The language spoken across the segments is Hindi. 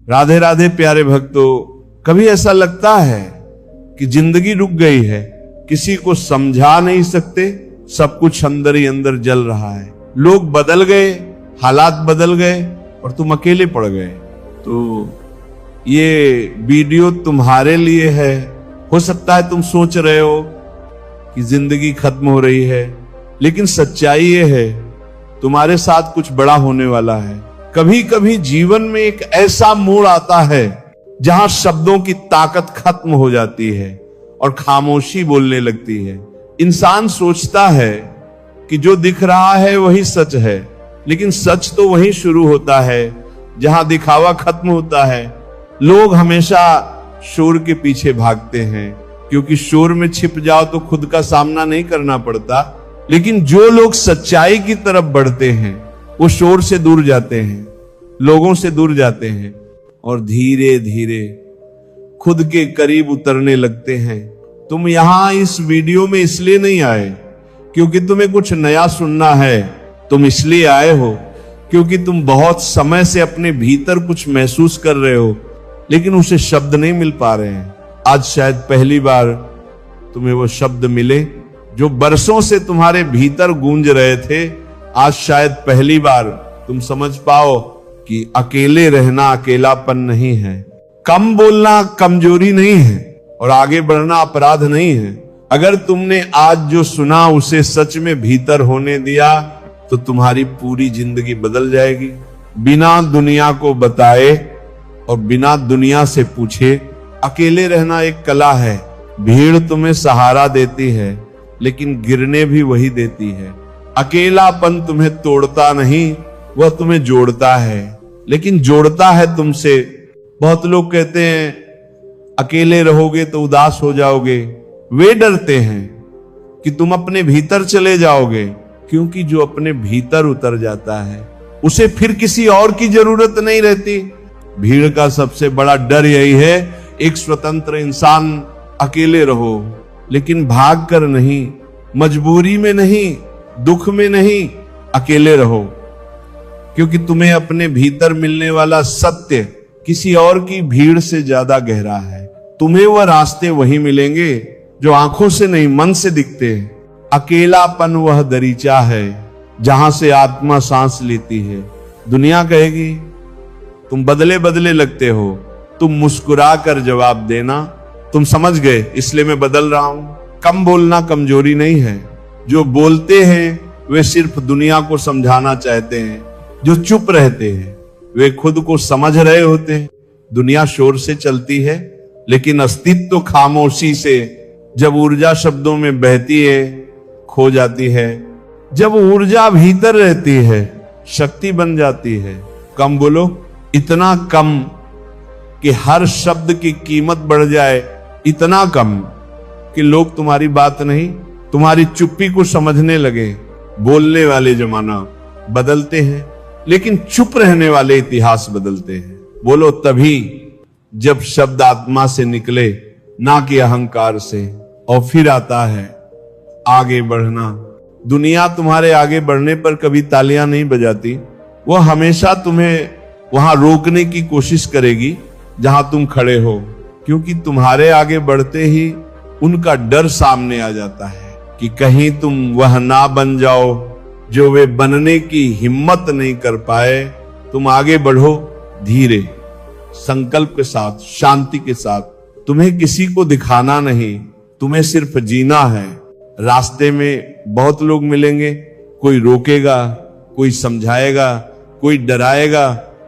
राधे राधे प्यारे भक्तों, कभी ऐसा लगता है कि जिंदगी रुक गई है, किसी को समझा नहीं सकते, सब कुछ अंदर ही अंदर जल रहा है, लोग बदल गए, हालात बदल गए और तुम अकेले पड़ गए। तो ये वीडियो तुम्हारे लिए है। हो सकता है तुम सोच रहे हो कि जिंदगी खत्म हो रही है, लेकिन सच्चाई ये है तुम्हारे साथ कुछ बड़ा होने वाला है। कभी कभी जीवन में एक ऐसा मोड़ आता है जहां शब्दों की ताकत खत्म हो जाती है और खामोशी बोलने लगती है। इंसान सोचता है कि जो दिख रहा है वही सच है, लेकिन सच तो वहीं शुरू होता है जहां दिखावा खत्म होता है। लोग हमेशा शोर के पीछे भागते हैं, क्योंकि शोर में छिप जाओ तो खुद का सामना नहीं करना पड़ता। लेकिन जो लोग सच्चाई की तरफ बढ़ते हैं वो शोर से दूर जाते हैं, लोगों से दूर जाते हैं और धीरे धीरे खुद के करीब उतरने लगते हैं। तुम यहां इस वीडियो में इसलिए नहीं आए क्योंकि तुम्हें कुछ नया सुनना है, तुम इसलिए आए हो क्योंकि तुम बहुत समय से अपने भीतर कुछ महसूस कर रहे हो, लेकिन उसे शब्द नहीं मिल पा रहे हैं। आज शायद पहली बार तुम्हें वो शब्द मिले जो बरसों से तुम्हारे भीतर गूंज रहे थे। आज शायद पहली बार तुम समझ पाओ कि अकेले रहना अकेलापन नहीं है, कम बोलना कमजोरी नहीं है और आगे बढ़ना अपराध नहीं है। अगर तुमने आज जो सुना उसे सच में भीतर होने दिया तो तुम्हारी पूरी जिंदगी बदल जाएगी। बिना दुनिया को बताए और बिना दुनिया से पूछे अकेले रहना एक कला है। भीड़ तुम्हें सहारा देती है, लेकिन गिरने भी वही देती है। अकेलापन तुम्हें तोड़ता नहीं, वह तुम्हें जोड़ता है, लेकिन जोड़ता है तुमसे। बहुत लोग कहते हैं अकेले रहोगे तो उदास हो जाओगे। वे डरते हैं कि तुम अपने भीतर चले जाओगे, क्योंकि जो अपने भीतर उतर जाता है उसे फिर किसी और की जरूरत नहीं रहती। भीड़ का सबसे बड़ा डर यही है, एक स्वतंत्र इंसान अकेले रहो, लेकिन भाग कर नहीं, मजबूरी में नहीं, दुख में नहीं, अकेले रहो, क्योंकि तुम्हें अपने भीतर मिलने वाला सत्य किसी और की भीड़ से ज्यादा गहरा है। तुम्हें वह रास्ते वही मिलेंगे जो आंखों से नहीं मन से दिखते हैं। अकेलापन वह दरीचा है जहां से आत्मा सांस लेती है। दुनिया कहेगी तुम बदले बदले लगते हो, तुम मुस्कुरा कर जवाब देना, तुम समझ गए इसलिए मैं बदल रहा हूं। कम बोलना कमजोरी नहीं है। जो बोलते हैं वे सिर्फ दुनिया को समझाना चाहते हैं, जो चुप रहते हैं वे खुद को समझ रहे होते हैं। दुनिया शोर से चलती है, लेकिन अस्तित्व तो खामोशी से। जब ऊर्जा शब्दों में बहती है खो जाती है, जब ऊर्जा भीतर रहती है शक्ति बन जाती है। कम बोलो, इतना कम कि हर शब्द की कीमत बढ़ जाए, इतना कम कि लोग तुम्हारी बात नहीं तुम्हारी चुप्पी को समझने लगे। बोलने वाले जमाना बदलते हैं, लेकिन चुप रहने वाले इतिहास बदलते हैं। बोलो तभी जब शब्द आत्मा से निकले, ना कि अहंकार से। और फिर आता है आगे बढ़ना। दुनिया तुम्हारे आगे बढ़ने पर कभी तालियां नहीं बजाती, वो हमेशा तुम्हें वहां रोकने की कोशिश करेगी जहां तुम खड़े हो, क्योंकि तुम्हारे आगे बढ़ते ही उनका डर सामने आ जाता है कि कहीं तुम वह ना बन जाओ जो वे बनने की हिम्मत नहीं कर पाए। तुम आगे बढ़ो धीरे, संकल्प के साथ, शांति के साथ। तुम्हें किसी को दिखाना नहीं, तुम्हें सिर्फ जीना है। रास्ते में बहुत लोग मिलेंगे, कोई रोकेगा, कोई समझाएगा, कोई डराएगा,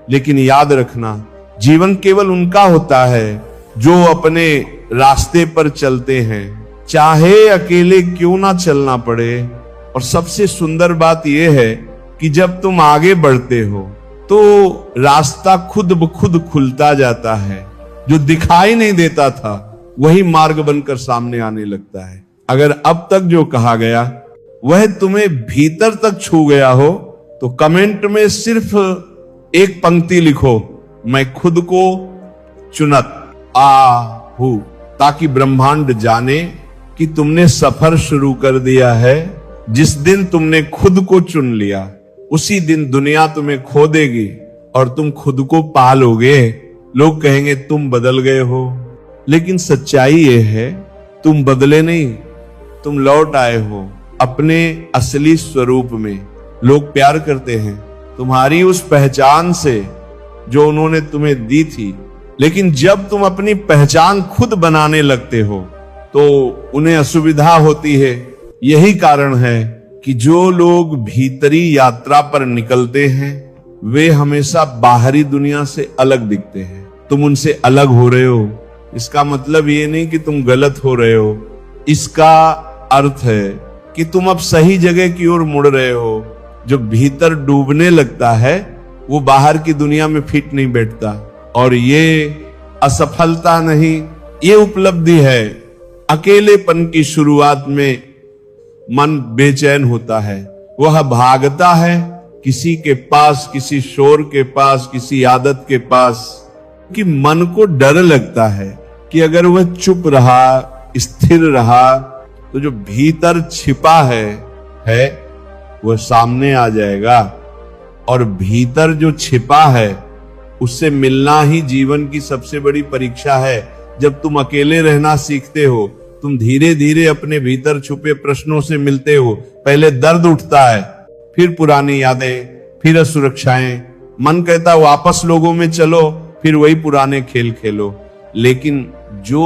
लेकिन याद रखना जीवन केवल उनका होता है जो अपने रास्ते पर चलते हैं, चाहे अकेले क्यों ना चलना पड़े। और सबसे सुंदर बात यह है कि जब तुम आगे बढ़ते हो तो रास्ता खुद ब खुद खुलता जाता है। जो दिखाई नहीं देता था वही मार्ग बनकर सामने आने लगता है। अगर अब तक जो कहा गया वह तुम्हें भीतर तक छू गया हो तो कमेंट में सिर्फ एक पंक्ति लिखो, मैं खुद को चुनत आहू, ताकि ब्रह्मांड जाने कि तुमने सफर शुरू कर दिया है। जिस दिन तुमने खुद को चुन लिया उसी दिन दुनिया तुम्हें खो देगी और तुम खुद को पा लोगे। लोग कहेंगे तुम बदल गए हो, लेकिन सच्चाई ये है तुम बदले नहीं, तुम लौट आए हो अपने असली स्वरूप में। लोग प्यार करते हैं तुम्हारी उस पहचान से जो उन्होंने तुम्हें दी थी, लेकिन जब तुम अपनी पहचान खुद बनाने लगते हो तो उन्हें असुविधा होती है। यही कारण है कि जो लोग भीतरी यात्रा पर निकलते हैं वे हमेशा बाहरी दुनिया से अलग दिखते हैं। तुम उनसे अलग हो रहे हो, इसका मतलब ये नहीं कि तुम गलत हो रहे हो, इसका अर्थ है कि तुम अब सही जगह की ओर मुड़ रहे हो। जो भीतर डूबने लगता है वो बाहर की दुनिया में फिट नहीं बैठता, और ये असफलता नहीं, ये उपलब्धि है। अकेलेपन की शुरुआत में मन बेचैन होता है, वह भागता है किसी के पास, किसी शोर के पास, किसी आदत के पास, कि मन को डर लगता है कि अगर वह चुप रहा, स्थिर रहा, तो जो भीतर छिपा है वह सामने आ जाएगा। और भीतर जो छिपा है उससे मिलना ही जीवन की सबसे बड़ी परीक्षा है। जब तुम अकेले रहना सीखते हो, तुम धीरे धीरे अपने भीतर छुपे प्रश्नों से मिलते हो। पहले दर्द उठता है, फिर पुरानी यादें, फिर असुरक्षाएं। मन कहता है वापस लोगों में चलो, फिर वही पुराने खेल खेलो। लेकिन जो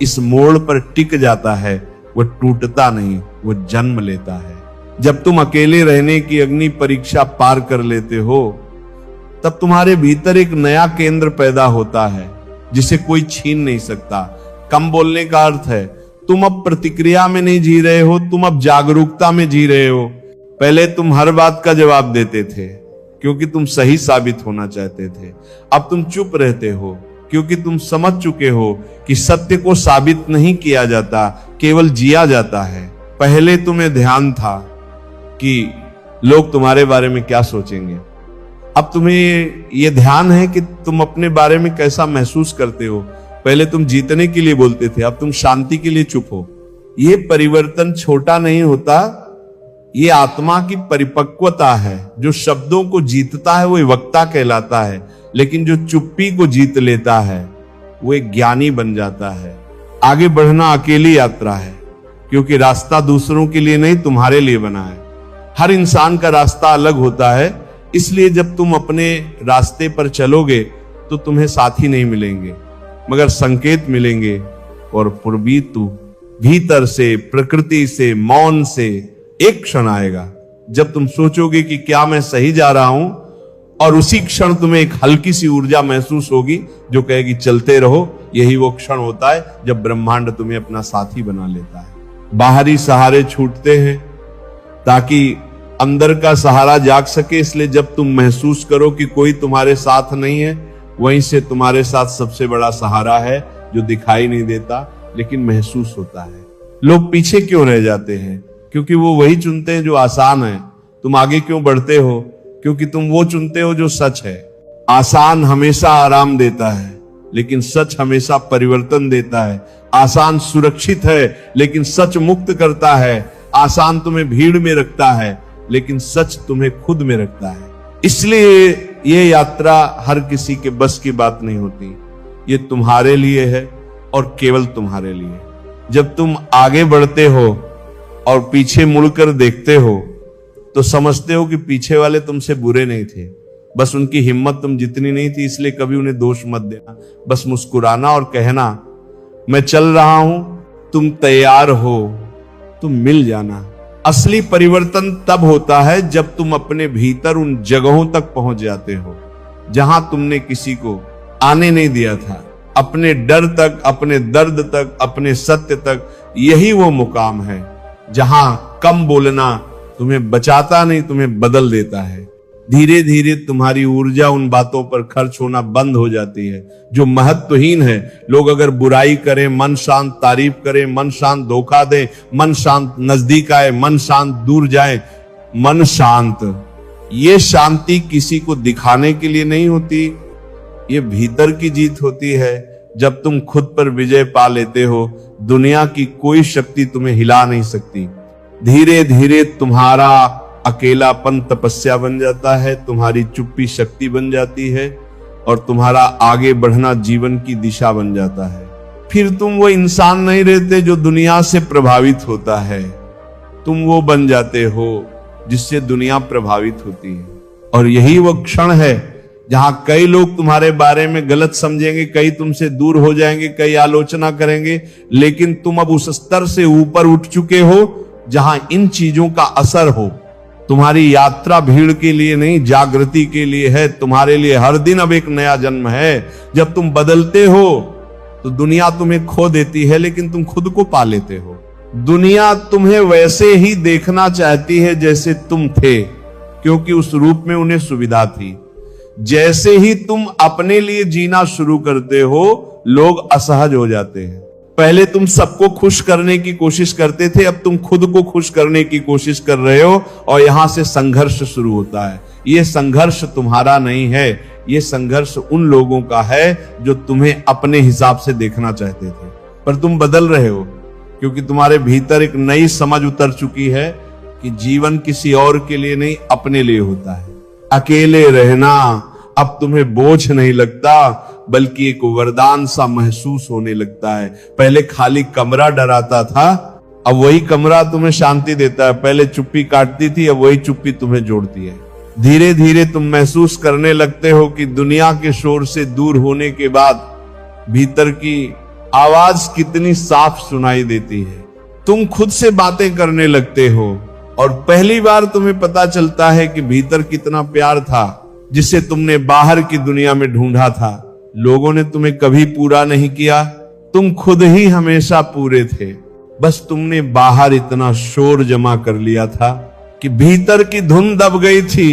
इस मोड़ पर टिक जाता है वह टूटता नहीं, वह जन्म लेता है। जब तुम अकेले रहने की अग्नि परीक्षा पार कर लेते हो तब तुम्हारे भीतर एक नया केंद्र पैदा होता है जिसे कोई छीन नहीं सकता। कम बोलने का अर्थ है तुम अब प्रतिक्रिया में नहीं जी रहे हो, तुम अब जागरूकता में जी रहे हो। पहले तुम हर बात का जवाब देते थे क्योंकि तुम सही साबित होना चाहते थे। अब तुम चुप रहते हो क्योंकि तुम समझ चुके हो कि सत्य को साबित नहीं किया जाता, केवल जिया जाता है। पहले तुम्हें ध्यान था कि लोग तुम्हारे बारे में क्या सोचेंगे, अब तुम्हें यह ध्यान है कि तुम अपने बारे में कैसा महसूस करते हो। पहले तुम जीतने के लिए बोलते थे, अब तुम शांति के लिए चुप हो। यह परिवर्तन छोटा नहीं होता, ये आत्मा की परिपक्वता है। जो शब्दों को जीतता है वो वक्ता कहलाता है, लेकिन जो चुप्पी को जीत लेता है वो एक ज्ञानी बन जाता है। आगे बढ़ना अकेली यात्रा है क्योंकि रास्ता दूसरों के लिए नहीं, तुम्हारे लिए बना है। हर इंसान का रास्ता अलग होता है, इसलिए जब तुम अपने रास्ते पर चलोगे तो तुम्हें साथी नहीं मिलेंगे मगर संकेत मिलेंगे। और पुरबीतु भीतर से, प्रकृति से, मौन से एक क्षण आएगा जब तुम सोचोगे कि क्या मैं सही जा रहा हूं, और उसी क्षण तुम्हें एक हल्की सी ऊर्जा महसूस होगी जो कहेगी चलते रहो। यही वो क्षण होता है जब ब्रह्मांड तुम्हें अपना साथी बना लेता है। बाहरी सहारे छूटते हैं ताकि अंदर का सहारा जाग सके, इसलिए जब तुम महसूस करो कि कोई तुम्हारे साथ नहीं है, वहीं से तुम्हारे साथ सबसे बड़ा सहारा है जो दिखाई नहीं देता लेकिन महसूस होता है। लोग पीछे क्यों रह जाते हैं? क्योंकि वो वही चुनते हैं जो आसान है। तुम आगे क्यों बढ़ते हो? क्योंकि तुम वो चुनते हो जो सच है। आसान हमेशा आराम देता है लेकिन सच हमेशा परिवर्तन देता है। आसान सुरक्षित है लेकिन सच मुक्त करता है। आसान तुम्हें भीड़ में रखता है लेकिन सच तुम्हें खुद में रखता है। इसलिए ये यात्रा हर किसी के बस की बात नहीं होती, ये तुम्हारे लिए है और केवल तुम्हारे लिए। जब तुम आगे बढ़ते हो और पीछे मुड़कर देखते हो तो समझते हो कि पीछे वाले तुमसे बुरे नहीं थे, बस उनकी हिम्मत तुम जितनी नहीं थी, इसलिए कभी उन्हें दोष मत देना। बस मुस्कुराना और कहना मैं चल रहा हूं, तुम तैयार हो, तुम मिल जाना। असली परिवर्तन तब होता है जब तुम अपने भीतर उन जगहों तक पहुंच जाते हो जहां तुमने किसी को आने नहीं दिया था। अपने डर तक, अपने दर्द तक, अपने सत्य तक। यही वो मुकाम है जहां कम बोलना तुम्हें बचाता नहीं, तुम्हें बदल देता है। धीरे धीरे तुम्हारी ऊर्जा उन बातों पर खर्च होना बंद हो जाती है जो महत्वहीन है। लोग अगर बुराई करें, मन शांत तारीफ करें, मन शांत धोखा दें, मन शांत नजदीक आए, मन शांत दूर जाए। मन शांत, ये शांति किसी को दिखाने के लिए नहीं होती, ये भीतर की जीत होती है। जब तुम खुद पर विजय पा लेते हो, दुनिया की कोई शक्ति तुम्हें हिला नहीं सकती। धीरे धीरे तुम्हारा अकेलापन तपस्या बन जाता है, तुम्हारी चुप्पी शक्ति बन जाती है। और तुम्हारा आगे बढ़ना जीवन की दिशा बन जाता है। फिर तुम वो इंसान नहीं रहते जो दुनिया से प्रभावित होता है, तुम वो बन जाते हो जिससे दुनिया प्रभावित होती है। और यही वो क्षण है जहां कई लोग तुम्हारे बारे में गलत समझेंगे, कई तुमसे दूर हो जाएंगे, कई आलोचना करेंगे, लेकिन तुम अब उस स्तर से ऊपर उठ चुके हो जहां इन चीजों का असर हो। तुम्हारी यात्रा भीड़ के लिए नहीं, जागृति के लिए है। तुम्हारे लिए हर दिन अब एक नया जन्म है। जब तुम बदलते हो तो दुनिया तुम्हें खो देती है, लेकिन तुम खुद को पा लेते हो। दुनिया तुम्हें वैसे ही देखना चाहती है जैसे तुम थे, क्योंकि उस रूप में उन्हें सुविधा थी। जैसे ही तुम अपने लिए जीना शुरू करते हो, लोग असहज हो जाते हैं। पहले तुम सबको खुश करने की कोशिश करते थे, अब तुम खुद को खुश करने की कोशिश कर रहे हो, और यहां से संघर्ष शुरू होता है। यह संघर्ष तुम्हारा नहीं है, यह संघर्ष उन लोगों का है जो तुम्हें अपने हिसाब से देखना चाहते थे। पर तुम बदल रहे हो, क्योंकि तुम्हारे भीतर एक नई समझ उतर चुकी है कि जीवन किसी और के लिए नहीं, अपने लिए होता है। अकेले रहना अब तुम्हें बोझ नहीं लगता, बल्कि एक वरदान सा महसूस होने लगता है। पहले खाली कमरा डराता था, अब वही कमरा तुम्हें शांति देता है। पहले चुप्पी काटती थी, अब वही चुप्पी तुम्हें जोड़ती है। धीरे धीरे तुम महसूस करने लगते हो कि दुनिया के शोर से दूर होने के बाद भीतर की आवाज कितनी साफ सुनाई देती है। तुम खुद से बातें करने लगते हो, और पहली बार तुम्हें पता चलता है कि भीतर कितना प्यार था जिसे तुमने बाहर की दुनिया में ढूंढा था। लोगों ने तुम्हें कभी पूरा नहीं किया, तुम खुद ही हमेशा पूरे थे। बस तुमने बाहर इतना शोर जमा कर लिया था कि भीतर की धुन दब गई थी।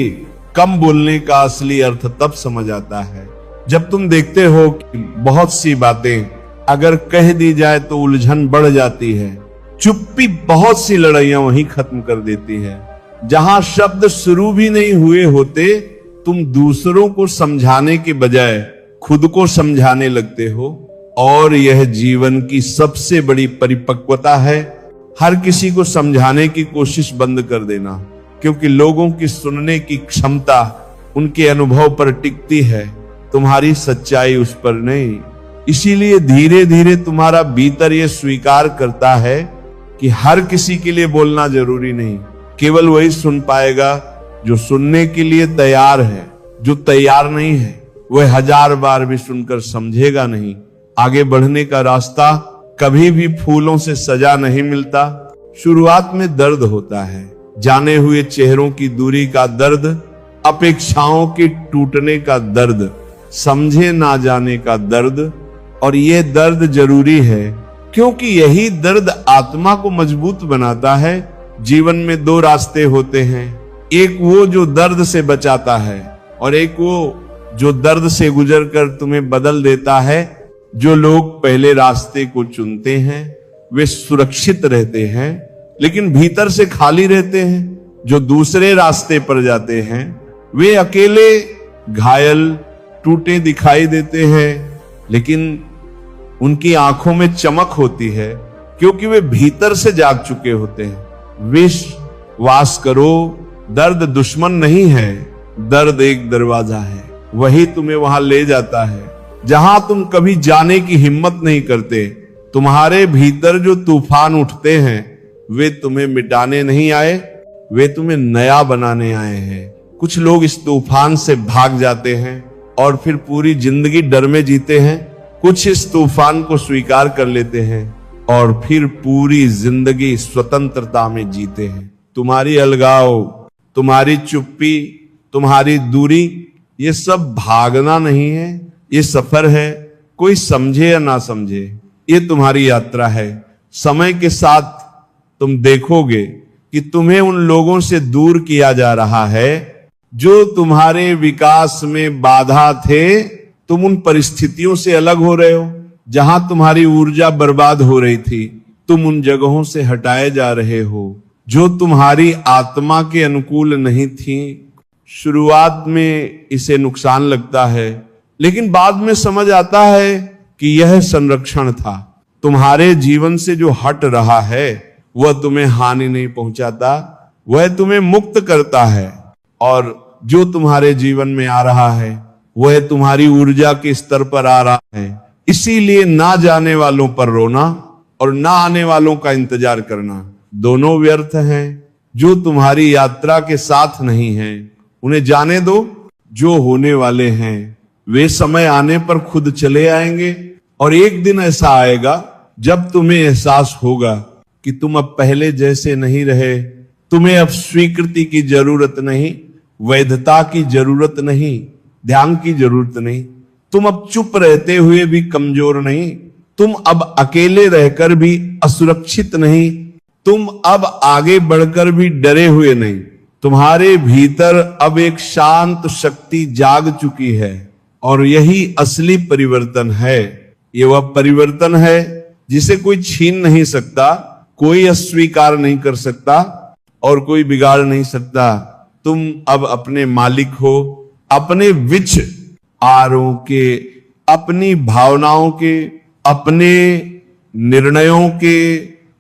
कम बोलने का असली अर्थ तब समझ आता है जब तुम देखते हो कि बहुत सी बातें अगर कह दी जाए तो उलझन बढ़ जाती है। चुप्पी बहुत सी लड़ाइयां वहीं खत्म कर देती है। जहां शब्द शुरू भी नहीं हुए होते, तुम दूसरों को समझाने के बजाय खुद को समझाने लगते हो, और यह जीवन की सबसे बड़ी परिपक्वता है। हर किसी को समझाने की कोशिश बंद कर देना, क्योंकि लोगों की सुनने की क्षमता उनके अनुभव पर टिकती है, तुम्हारी सच्चाई उस पर नहीं। इसीलिए धीरे धीरे तुम्हारा भीतर यह स्वीकार करता है कि हर किसी के लिए बोलना जरूरी नहीं। केवल वही सुन पाएगा जो सुनने के लिए तैयार है। जो तैयार नहीं है वह 1000 बार भी सुनकर समझेगा नहीं। आगे बढ़ने का रास्ता कभी भी फूलों से सजा नहीं मिलता। शुरुआत में दर्द होता है, जाने हुए चेहरों की दूरी का दर्द, अपेक्षाओं के टूटने का दर्द, समझे ना जाने का दर्द। और यह दर्द जरूरी है, क्योंकि यही दर्द आत्मा को मजबूत बनाता है। जीवन में 2 रास्ते होते हैं, एक वो जो दर्द से बचाता है, और एक वो जो दर्द से गुजरकर तुम्हें बदल देता है। जो लोग पहले रास्ते को चुनते हैं वे सुरक्षित रहते हैं, लेकिन भीतर से खाली रहते हैं। जो दूसरे रास्ते पर जाते हैं वे अकेले, घायल, टूटे दिखाई देते हैं, लेकिन उनकी आंखों में चमक होती है, क्योंकि वे भीतर से जाग चुके होते हैं। विश्वास करो, दर्द दुश्मन नहीं है, दर्द एक दरवाजा है। वही तुम्हें वहां ले जाता है जहां तुम कभी जाने की हिम्मत नहीं करते। तुम्हारे भीतर जो तूफान उठते हैं वे तुम्हें मिटाने नहीं आए, वे तुम्हें नया बनाने आए हैं। कुछ लोग इस तूफान से भाग जाते हैं और फिर पूरी जिंदगी डर में जीते हैं। कुछ इस तूफान को स्वीकार कर लेते हैं और फिर पूरी जिंदगी स्वतंत्रता में जीते हैं। तुम्हारी अलगाव, तुम्हारी चुप्पी, तुम्हारी दूरी, ये सब भागना नहीं है, ये सफर है। कोई समझे या ना समझे, ये तुम्हारी यात्रा है। समय के साथ तुम देखोगे कि तुम्हें उन लोगों से दूर किया जा रहा है जो तुम्हारे विकास में बाधा थे। तुम उन परिस्थितियों से अलग हो रहे हो जहां तुम्हारी ऊर्जा बर्बाद हो रही थी। तुम उन जगहों से हटाए जा रहे हो जो तुम्हारी आत्मा के अनुकूल नहीं थी। शुरुआत में इसे नुकसान लगता है, लेकिन बाद में समझ आता है कि यह संरक्षण था। तुम्हारे जीवन से जो हट रहा है वह तुम्हें हानि नहीं पहुंचाता, वह तुम्हें मुक्त करता है। और जो तुम्हारे जीवन में आ रहा है वह तुम्हारी ऊर्जा के स्तर पर आ रहा है। इसीलिए ना जाने वालों पर रोना और ना आने वालों का इंतजार करना दोनों व्यर्थ हैं। जो तुम्हारी यात्रा के साथ नहीं हैं उन्हें जाने दो। जो होने वाले हैं वे समय आने पर खुद चले आएंगे, और एक दिन ऐसा आएगा जब तुम्हें एहसास होगा कि तुम अब पहले जैसे नहीं रहे। तुम्हें अब स्वीकृति की जरूरत नहीं, वैधता की जरूरत नहीं, ध्यान की जरूरत नहीं। तुम अब चुप रहते हुए भी कमजोर नहीं, तुम अब अकेले रहकर भी असुरक्षित नहीं, तुम अब आगे बढ़कर भी डरे हुए नहीं। तुम्हारे भीतर अब एक शांत शक्ति जाग चुकी है, और यही असली परिवर्तन है। ये वह परिवर्तन है जिसे कोई छीन नहीं सकता, कोई अस्वीकार नहीं कर सकता और कोई बिगाड़ नहीं सकता। तुम अब अपने मालिक हो, अपने विचारों के, अपनी भावनाओं के, अपने निर्णयों के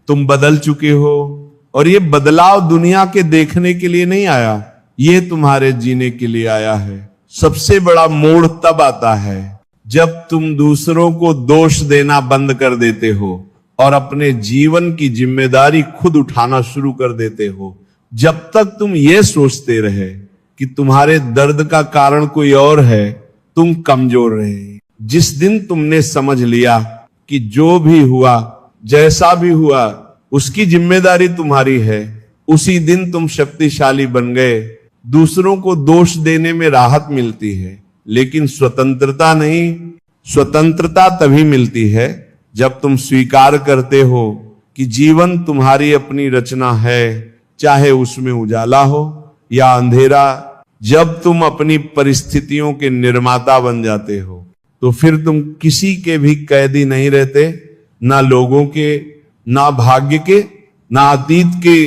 तुम बदल चुके हो। और ये बदलाव दुनिया के देखने के लिए नहीं आया, ये तुम्हारे जीने के लिए आया है। सबसे बड़ा मोड़ तब आता है जब तुम दूसरों को दोष देना बंद कर देते हो और अपने जीवन की जिम्मेदारी खुद उठाना शुरू कर देते हो। जब तक तुम ये सोचते रहे कि तुम्हारे दर्द का कारण कोई और है, तुम कमजोर रहे। जिस दिन तुमने समझ लिया कि जो भी हुआ, जैसा भी हुआ, उसकी जिम्मेदारी तुम्हारी है, उसी दिन तुम शक्तिशाली बन गए। दूसरों को दोष देने में राहत मिलती है, लेकिन स्वतंत्रता नहीं। स्वतंत्रता तभी मिलती है जब तुम स्वीकार करते हो कि जीवन तुम्हारी अपनी रचना है, चाहे उसमें उजाला हो या अंधेरा। जब तुम अपनी परिस्थितियों के निर्माता बन जाते हो तो फिर तुम किसी के भी कैदी नहीं रहते, ना लोगों के, ना भाग्य के, ना अतीत के।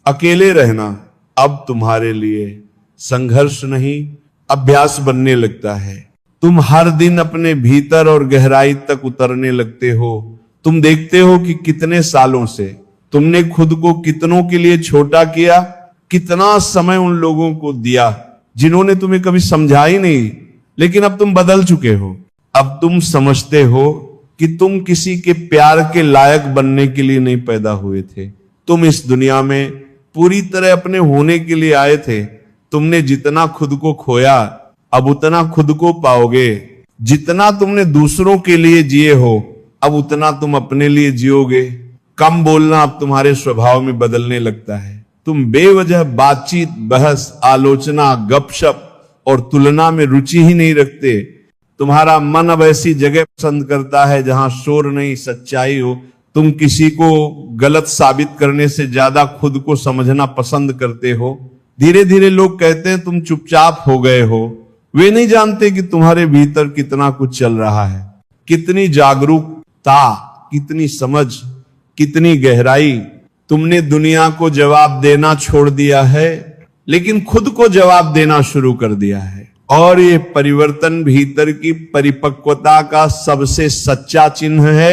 अकेले रहना अब तुम्हारे लिए संघर्ष नहीं, अभ्यास बनने लगता है। तुम हर दिन अपने भीतर और गहराई तक उतरने लगते हो। तुम देखते हो कि कितने सालों से तुमने खुद को कितनों के लिए छोटा किया, कितना समय उन लोगों को दिया जिन्होंने तुम्हें कभी समझा ही नहीं। लेकिन अब तुम बदल चुके हो। अब तुम समझते हो कि तुम किसी के प्यार के लायक बनने के लिए नहीं पैदा हुए थे। तुम इस दुनिया में पूरी तरह अपने होने के लिए आए थे। तुमने जितना खुद को खोया, अब उतना खुद को पाओगे। जितना तुमने दूसरों के लिए जिए हो, अब उतना तुम अपने लिए जियोगे। कम बोलना अब तुम्हारे स्वभाव में बदलने लगता है। तुम बेवजह बातचीत, बहस, आलोचना, गपशप और तुलना में रुचि ही नहीं रखते। तुम्हारा मन अब ऐसी जगह पसंद करता है जहां शोर नहीं, सच्चाई हो। तुम किसी को गलत साबित करने से ज्यादा खुद को समझना पसंद करते हो। धीरे धीरे लोग कहते हैं तुम चुपचाप हो गए हो। वे नहीं जानते कि तुम्हारे भीतर कितना कुछ चल रहा है, कितनी जागरूकता, कितनी समझ, कितनी गहराई। तुमने दुनिया को जवाब देना छोड़ दिया है, लेकिन खुद को जवाब देना शुरू कर दिया है। और ये परिवर्तन भीतर की परिपक्वता का सबसे सच्चा चिन्ह है।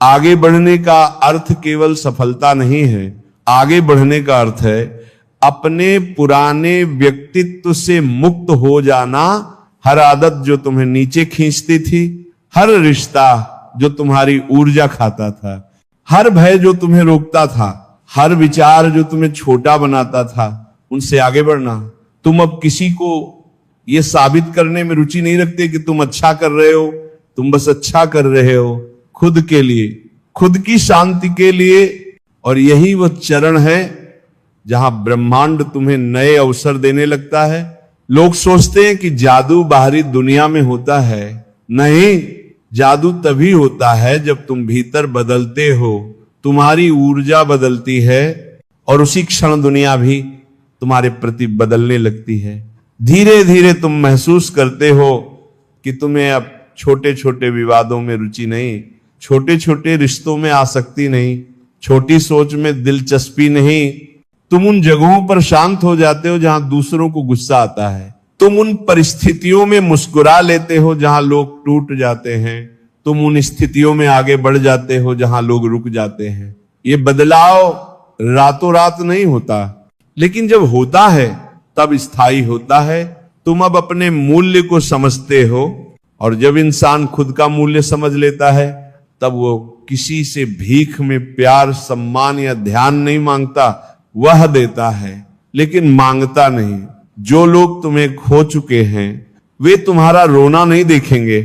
आगे बढ़ने का अर्थ केवल सफलता नहीं है। आगे बढ़ने का अर्थ है अपने पुराने व्यक्तित्व से मुक्त हो जाना। हर आदत जो तुम्हें नीचे खींचती थी, हर रिश्ता जो तुम्हारी ऊर्जा खाता था, हर भय जो तुम्हें रोकता था, हर विचार जो तुम्हें छोटा बनाता था, उनसे आगे बढ़ना। तुम अब किसी को यह साबित करने में रुचि नहीं रखते कि तुम अच्छा कर रहे हो। तुम बस अच्छा कर रहे हो खुद के लिए, खुद की शांति के लिए। और यही वह चरण है जहां ब्रह्मांड तुम्हें नए अवसर देने लगता है। लोग सोचते हैं कि जादू बाहरी दुनिया में होता है। नहीं, जादू तभी होता है जब तुम भीतर बदलते हो, तुम्हारी ऊर्जा बदलती है और उसी क्षण दुनिया भी तुम्हारे प्रति बदलने लगती है। धीरे धीरे तुम महसूस करते हो कि तुम्हें अब छोटे छोटे विवादों में रुचि नहीं, छोटे छोटे रिश्तों में आसक्ति नहीं, छोटी सोच में दिलचस्पी नहीं। तुम उन जगहों पर शांत हो जाते हो जहां दूसरों को गुस्सा आता है। तुम उन परिस्थितियों में मुस्कुरा लेते हो जहां लोग टूट जाते हैं। तुम उन स्थितियों में आगे बढ़ जाते हो जहां लोग रुक जाते हैं। ये बदलाव रातों रात नहीं होता, लेकिन जब होता है तब स्थायी होता है। तुम अब अपने मूल्य को समझते हो, और जब इंसान खुद का मूल्य समझ लेता है तब वो किसी से भीख में प्यार, सम्मान या ध्यान नहीं मांगता, वह देता है लेकिन मांगता नहीं। जो लोग तुम्हें खो चुके हैं वे तुम्हारा रोना नहीं देखेंगे,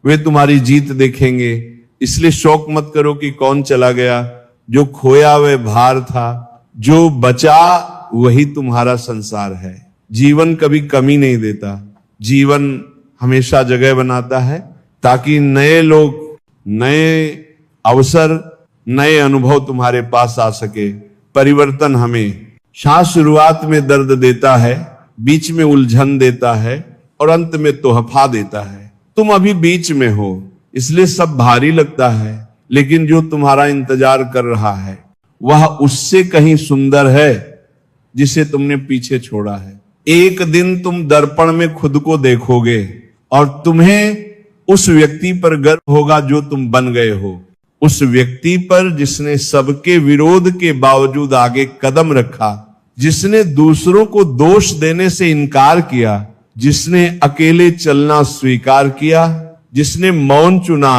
वे तुम्हारी जीत देखेंगे। इसलिए शौक मत करो कि कौन चला गया, जो खोया वह भार था, जो बचा वही तुम्हारा संसार है। जीवन कभी कमी नहीं देता, जीवन हमेशा जगह बनाता है ताकि नए लोग, नए अवसर, नए अनुभव तुम्हारे पास आ सके। परिवर्तन हमेशा शुरुआत में दर्द देता है, बीच में उलझन देता है और अंत में तोहफा देता है। तुम अभी बीच में हो इसलिए सब भारी लगता है, लेकिन जो तुम्हारा इंतजार कर रहा है वह उससे कहीं सुंदर है जिसे तुमने पीछे छोड़ा है। एक दिन तुम दर्पण में खुद को देखोगे और तुम्हें उस व्यक्ति पर गर्व होगा जो तुम बन गए हो, उस व्यक्ति पर जिसने सबके विरोध के बावजूद आगे कदम रखा, जिसने दूसरों को दोष देने से इनकार किया, जिसने अकेले चलना स्वीकार किया, जिसने मौन चुना,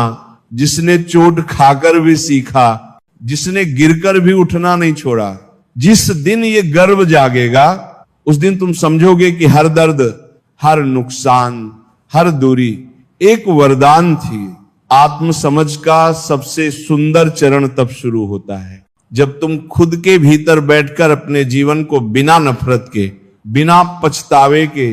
जिसने चोट खाकर भी सीखा, जिसने गिरकर भी उठना नहीं छोड़ा। जिस दिन ये गर्व जागेगा उस दिन तुम समझोगे कि हर दर्द, हर नुकसान, हर दूरी एक वरदान थी। आत्म समझ का सबसे सुंदर चरण तब शुरू होता है जब तुम खुद के भीतर बैठकर अपने जीवन को बिना नफरत के, बिना पछतावे के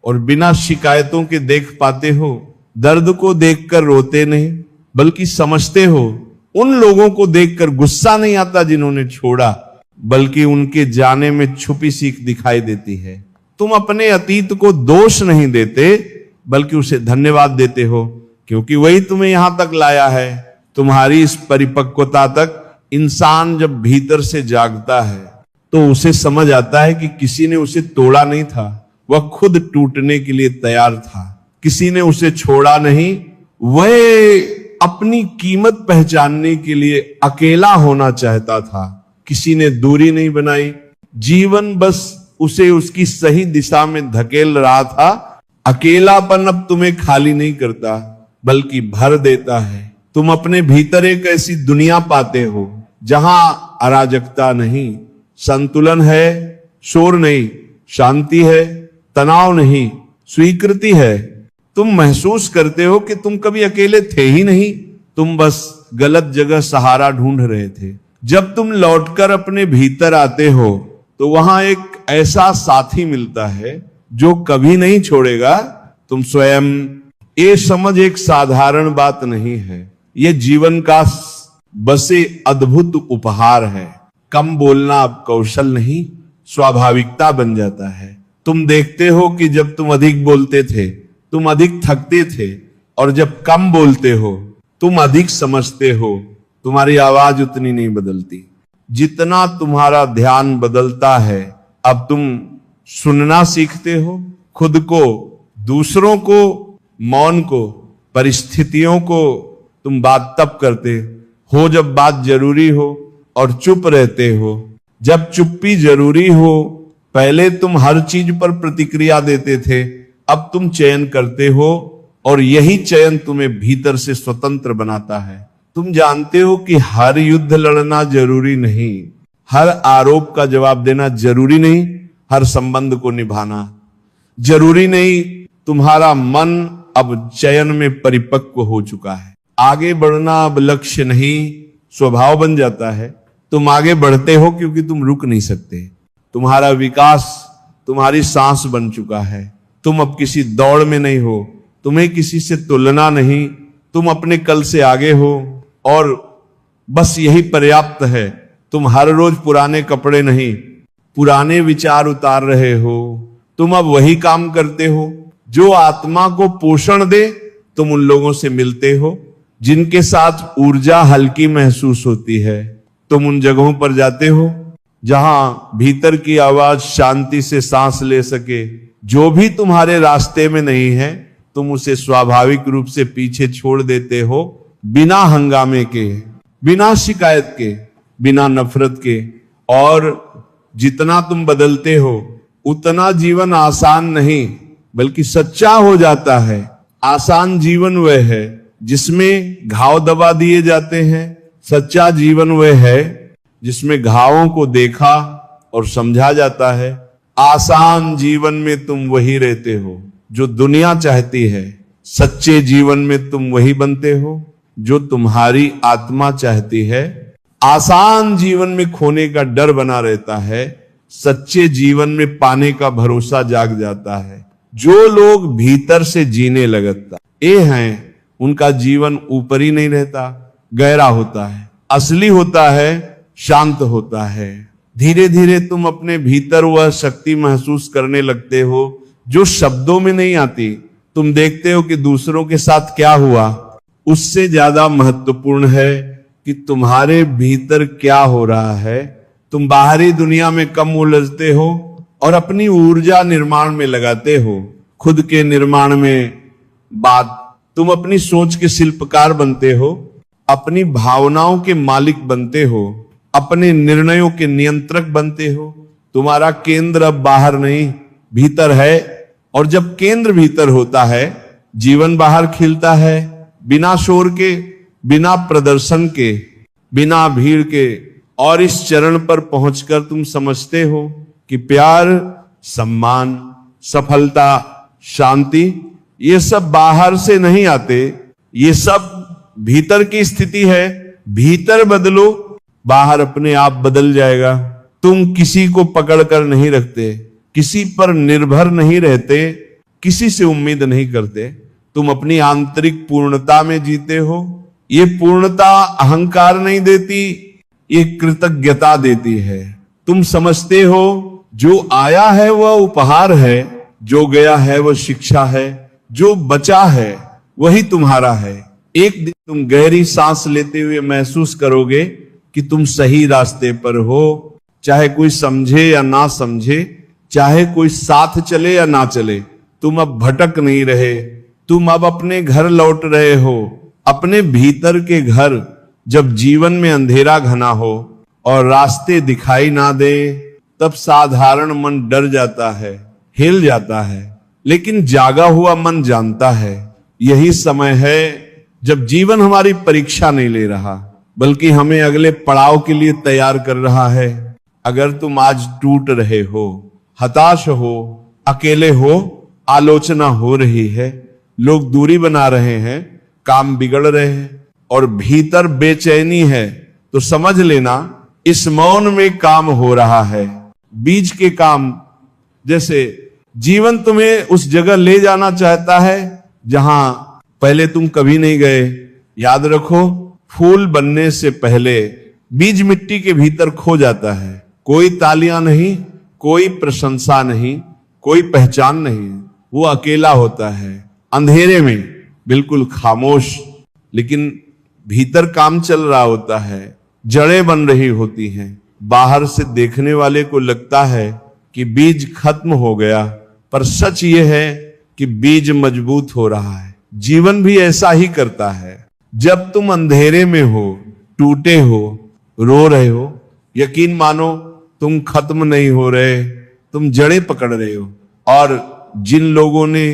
और बिना शिकायतों के देख पाते हो। दर्द को देखकर रोते नहीं बल्कि समझते हो। उन लोगों को देखकर गुस्सा नहीं आता जिन्होंने छोड़ा, बल्कि उनके जाने में छुपी सीख दिखाई देती है। तुम अपने अतीत को दोष नहीं देते बल्कि उसे धन्यवाद देते हो, क्योंकि वही तुम्हें यहां तक लाया है। तुम्हारी इस परिपक्वता तक इंसान जब भीतर से जागता है तो उसे समझ आता है कि किसी ने उसे तोड़ा नहीं था, वह खुद टूटने के लिए तैयार था। किसी ने उसे छोड़ा नहीं, वह अपनी कीमत पहचानने के लिए अकेला होना चाहता था। किसी ने दूरी नहीं बनाई, जीवन बस उसे उसकी सही दिशा में धकेल रहा था। अकेलापन अब तुम्हें खाली नहीं करता बल्कि भर देता है। तुम अपने भीतर एक ऐसी दुनिया पाते हो जहां अराजकता नहीं, संतुलन है, शोर नहीं, शांति है, तनाव नहीं, स्वीकृति है। तुम महसूस करते हो कि तुम कभी अकेले थे ही नहीं, तुम बस गलत जगह सहारा ढूंढ रहे थे। जब तुम लौटकर अपने भीतर आते हो तो वहां एक ऐसा साथी मिलता है जो कभी नहीं छोड़ेगा तुम स्वयं। ये समझ एक साधारण बात नहीं है, ये जीवन का बसे अद्भुत उपहार है। कम बोलना अब कौशल नहीं, स्वाभाविकता बन जाता है। तुम देखते हो कि जब तुम अधिक बोलते थे तुम अधिक थकते थे, और जब कम बोलते हो तुम अधिक समझते हो। तुम्हारी आवाज उतनी नहीं बदलती। जितना तुम्हारा ध्यान बदलता है, अब तुम सुनना सीखते हो, खुद को, दूसरों को, मौन को, परिस्थितियों को। तुम बात तब करते हो जब बात जरूरी हो और चुप रहते हो जब चुप्पी जरूरी हो। पहले तुम हर चीज पर प्रतिक्रिया देते थे, अब तुम चयन करते हो, और यही चयन तुम्हें भीतर से स्वतंत्र बनाता है। तुम जानते हो कि हर युद्ध लड़ना जरूरी नहीं, हर आरोप का जवाब देना जरूरी नहीं, हर संबंध को निभाना जरूरी नहीं। तुम्हारा मन अब चयन में परिपक्व हो चुका है। आगे बढ़ना अब लक्ष्य नहीं, स्वभाव बन जाता है। तुम आगे बढ़ते हो क्योंकि तुम रुक नहीं सकते। तुम्हारा विकास तुम्हारी सांस बन चुका है। तुम अब किसी दौड़ में नहीं हो, तुम्हें किसी से तुलना नहीं, तुम अपने कल से आगे हो, और बस यही पर्याप्त है। तुम हर रोज पुराने कपड़े नहीं, पुराने विचार उतार रहे हो। तुम अब वही काम करते हो जो आत्मा को पोषण दे। तुम उन लोगों से मिलते हो जिनके साथ ऊर्जा हल्की महसूस होती है। तुम उन जगहों पर जाते हो जहां भीतर की आवाज शांति से सांस ले सके। जो भी तुम्हारे रास्ते में नहीं है तुम उसे स्वाभाविक रूप से पीछे छोड़ देते हो, बिना हंगामे के, बिना शिकायत के, बिना नफरत के। और जितना तुम बदलते हो उतना जीवन आसान नहीं बल्कि सच्चा हो जाता है। आसान जीवन वह है जिसमें घाव दबा दिए जाते हैं, सच्चा जीवन वह है जिसमें घावों को देखा और समझा जाता है। आसान जीवन में तुम वही रहते हो जो दुनिया चाहती है, सच्चे जीवन में तुम वही बनते हो जो तुम्हारी आत्मा चाहती है। आसान जीवन में खोने का डर बना रहता है, सच्चे जीवन में पाने का भरोसा जाग जाता है। जो लोग भीतर से जीने लगता ये हैं, उनका जीवन ऊपरी नहीं रहता, गहरा होता है, असली होता है, शांत होता है। धीरे धीरे तुम अपने भीतर वह शक्ति महसूस करने लगते हो जो शब्दों में नहीं आती। तुम देखते हो कि दूसरों के साथ क्या हुआ, उससे ज्यादा महत्वपूर्ण है कि तुम्हारे भीतर क्या हो रहा है। तुम बाहरी दुनिया में कम उलझते हो और अपनी ऊर्जा निर्माण में लगाते हो, खुद के निर्माण में तुम अपनी सोच के शिल्पकार बनते हो, अपनी भावनाओं के मालिक बनते हो, अपने निर्णयों के नियंत्रक बनते हो। तुम्हारा केंद्र अब बाहर नहीं, भीतर है। और जब केंद्र भीतर होता है, जीवन बाहर खिलता है, बिना शोर के, बिना प्रदर्शन के, बिना भीड़ के। और इस चरण पर पहुंचकर तुम समझते हो कि प्यार, सम्मान, सफलता, शांति ये सब बाहर से नहीं आते, ये सब भीतर की स्थिति है। भीतर बदलो, बाहर अपने आप बदल जाएगा। तुम किसी को पकड़कर नहीं रखते, किसी पर निर्भर नहीं रहते, किसी से उम्मीद नहीं करते। तुम अपनी आंतरिक पूर्णता में जीते हो। ये पूर्णता अहंकार नहीं देती, ये कृतज्ञता देती है। तुम समझते हो जो आया है वह उपहार है, जो गया है वह शिक्षा है, जो बचा है वही तुम्हारा है। एक दिन तुम गहरी सांस लेते हुए महसूस करोगे कि तुम सही रास्ते पर हो, चाहे कोई समझे या ना समझे, चाहे कोई साथ चले या ना चले। तुम अब भटक नहीं रहे, तुम अब अपने घर लौट रहे हो, अपने भीतर के घर। जब जीवन में अंधेरा घना हो और रास्ते दिखाई ना दे, तब साधारण मन डर जाता है, हिल जाता है, लेकिन जागा हुआ मन जानता है यही समय है जब जीवन हमारी परीक्षा नहीं ले रहा, बल्कि हमें अगले पड़ाव के लिए तैयार कर रहा है। अगर तुम आज टूट रहे हो, हताश हो, अकेले हो, आलोचना हो रही है, लोग दूरी बना रहे हैं, काम बिगड़ रहे हैं और भीतर बेचैनी है, तो समझ लेना इस मौन में काम हो रहा है। बीज के काम जैसे जीवन तुम्हें उस जगह ले जाना चाहता है जहां पहले तुम कभी नहीं गए। याद रखो, फूल बनने से पहले बीज मिट्टी के भीतर खो जाता है। कोई तालियां नहीं, कोई प्रशंसा नहीं, कोई पहचान नहीं, वो अकेला होता है, अंधेरे में, बिल्कुल खामोश। लेकिन भीतर काम चल रहा होता है, जड़ें बन रही होती हैं। बाहर से देखने वाले को लगता है कि बीज खत्म हो गया, पर सच ये है कि बीज मजबूत हो रहा है। जीवन भी ऐसा ही करता है। जब तुम अंधेरे में हो, टूटे हो, रो रहे हो, यकीन मानो तुम खत्म नहीं हो रहे, तुम जड़ें पकड़ रहे हो। और जिन लोगों ने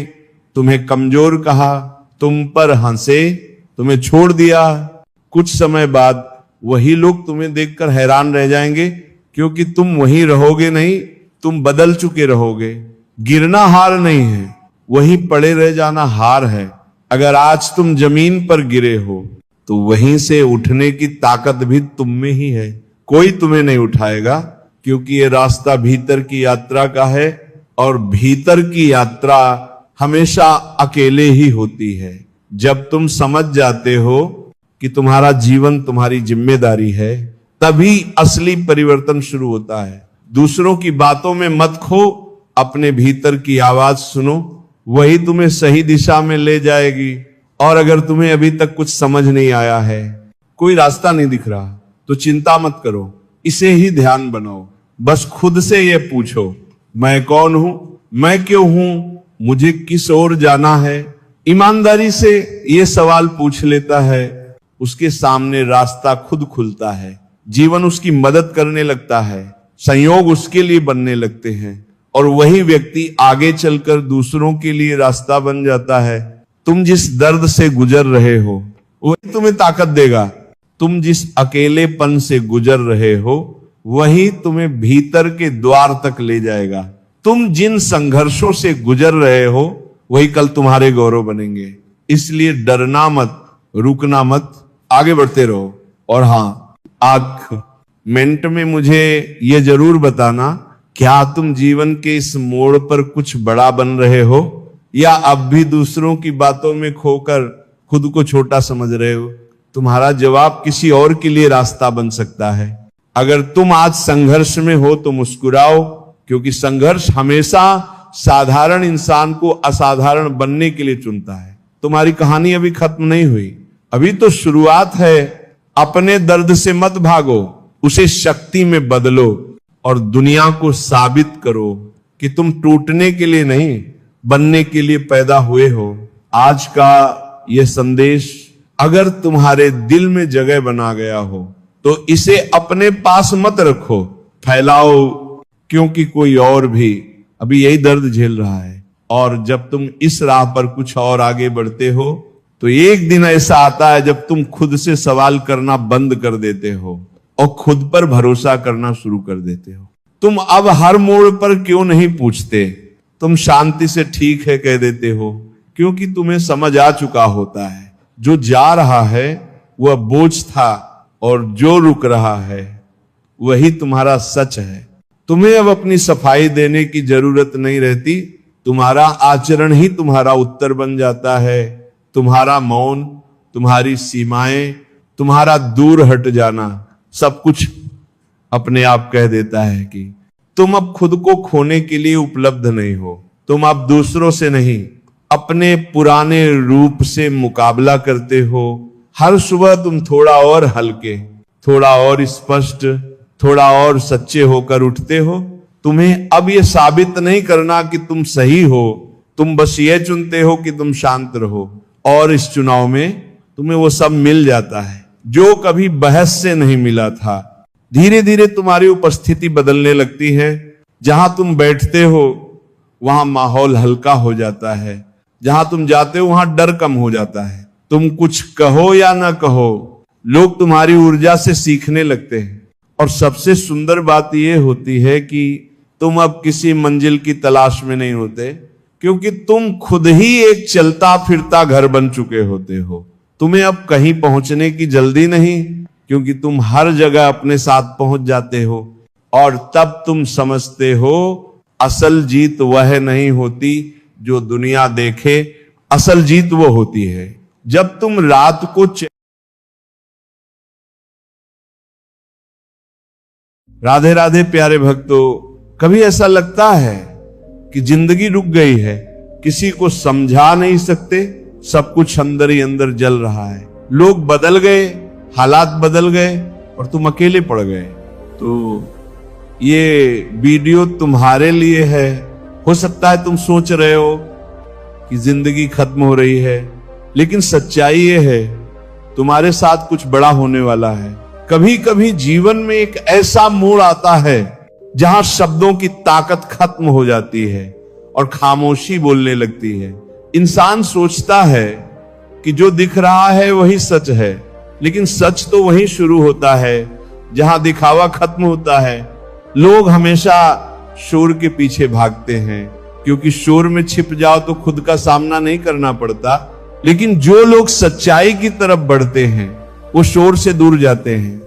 तुम्हें कमजोर कहा, तुम पर हंसे, तुम्हें छोड़ दिया, कुछ समय बाद वही लोग तुम्हें देखकर हैरान रह जाएंगे, क्योंकि तुम वहीं रहोगे नहीं, तुम बदल चुके रहोगे। गिरना हार नहीं है, वहीं पड़े रह जाना हार है। अगर आज तुम जमीन पर गिरे हो तो वहीं से उठने की ताकत भी तुम में ही है। कोई तुम्हें नहीं उठाएगा, क्योंकि ये रास्ता भीतर की यात्रा का है और भीतर की यात्रा हमेशा अकेले ही होती है। जब तुम समझ जाते हो कि तुम्हारा जीवन तुम्हारी जिम्मेदारी है, तभी असली परिवर्तन शुरू होता है। दूसरों की बातों में मत खो, अपने भीतर की आवाज सुनो, वही तुम्हें सही दिशा में ले जाएगी। और अगर तुम्हें अभी तक कुछ समझ नहीं आया है, कोई रास्ता नहीं दिख रहा, तो चिंता मत करो, इसे ही ध्यान बनाओ। बस खुद से ये पूछो, मैं कौन हूं, मैं क्यों हूं, मुझे किस ओर जाना है। ईमानदारी से ये सवाल पूछ लेता है, उसके सामने रास्ता खुद खुलता है। जीवन उसकी मदद करने लगता है, संयोग उसके लिए बनने लगते हैं। और वही व्यक्ति आगे चलकर दूसरों के लिए रास्ता बन जाता है। तुम जिस दर्द से गुजर रहे हो वही तुम्हें ताकत देगा। तुम जिस अकेलेपन से गुजर रहे हो वही तुम्हें भीतर के द्वार तक ले जाएगा। तुम जिन संघर्षों से गुजर रहे हो वही कल तुम्हारे गौरव बनेंगे। इसलिए डरना मत, रुकना मत, आगे बढ़ते रहो। और हाँ, आज मिनट में मुझे यह जरूर बताना, क्या तुम जीवन के इस मोड़ पर कुछ बड़ा बन रहे हो या अब भी दूसरों की बातों में खोकर खुद को छोटा समझ रहे हो? तुम्हारा जवाब किसी और के लिए रास्ता बन सकता है। अगर तुम आज संघर्ष में हो तो मुस्कुराओ, क्योंकि संघर्ष हमेशा साधारण इंसान को असाधारण बनने के लिए चुनता है। तुम्हारी कहानी अभी खत्म नहीं हुई, अभी तो शुरुआत है। अपने दर्द से मत भागो, उसे शक्ति में बदलो और दुनिया को साबित करो कि तुम टूटने के लिए नहीं, बनने के लिए पैदा हुए हो। आज का यह संदेश अगर तुम्हारे दिल में जगह बना गया हो तो इसे अपने पास मत रखो, फैलाओ, क्योंकि कोई और भी अभी यही दर्द झेल रहा है। और जब तुम इस राह पर कुछ और आगे बढ़ते हो तो एक दिन ऐसा आता है जब तुम खुद से सवाल करना बंद कर देते हो और खुद पर भरोसा करना शुरू कर देते हो। तुम अब हर मोड़ पर क्यों नहीं पूछते, तुम शांति से ठीक है कह देते हो, क्योंकि तुम्हें समझ आ चुका होता है जो जा रहा है वह बोझ था और जो रुक रहा है वही तुम्हारा सच है। तुम्हें अब अपनी सफाई देने की जरूरत नहीं रहती, तुम्हारा आचरण ही तुम्हारा उत्तर बन जाता है। तुम्हारा मौन, तुम्हारी सीमाएं, तुम्हारा दूर हट जाना सब कुछ अपने आप कह देता है कि तुम अब खुद को खोने के लिए उपलब्ध नहीं हो। तुम अब दूसरों से नहीं, अपने पुराने रूप से मुकाबला करते हो। हर सुबह तुम थोड़ा और हल्के, थोड़ा और स्पष्ट, थोड़ा और सच्चे होकर उठते हो। तुम्हें अब यह साबित नहीं करना कि तुम सही हो, तुम बस ये चुनते हो कि तुम शांत रहो। और इस चुनाव में तुम्हें वो सब मिल जाता है जो कभी बहस से नहीं मिला था। धीरे धीरे तुम्हारी उपस्थिति बदलने लगती है। जहां तुम बैठते हो वहां माहौल हल्का हो जाता है, जहां तुम जाते हो वहां डर कम हो जाता है। तुम कुछ कहो या ना कहो, लोग तुम्हारी ऊर्जा से सीखने लगते हैं। और सबसे सुंदर बात यह होती है कि तुम अब किसी मंजिल की तलाश में नहीं होते, क्योंकि तुम खुद ही एक चलता फिरता घर बन चुके होते हो। तुम्हें अब कहीं पहुंचने की जल्दी नहीं, क्योंकि तुम हर जगह अपने साथ पहुंच जाते हो। और तब तुम समझते हो असल जीत वह नहीं होती जो दुनिया देखे, असल जीत वो होती है जब तुम रात को राधे राधे प्यारे भक्तों, कभी ऐसा लगता है कि जिंदगी रुक गई है, किसी को समझा नहीं सकते, सब कुछ अंदर ही अंदर जल रहा है। लोग बदल गए, हालात बदल गए और तुम अकेले पड़ गए। तो ये वीडियो तुम्हारे लिए है। हो सकता है तुम सोच रहे हो कि जिंदगी खत्म हो रही है, लेकिन सच्चाई ये है तुम्हारे साथ कुछ बड़ा होने वाला है। कभी कभी जीवन में एक ऐसा मोड़ आता है जहां शब्दों की ताकत खत्म हो जाती है और खामोशी बोलने लगती है। इंसान सोचता है कि जो दिख रहा है वही सच है, लेकिन सच तो वहीं शुरू होता है जहां दिखावा खत्म होता है। लोग हमेशा शोर के पीछे भागते हैं, क्योंकि शोर में छिप जाओ तो खुद का सामना नहीं करना पड़ता। लेकिन जो लोग सच्चाई की तरफ बढ़ते हैं वो शोर से दूर जाते हैं,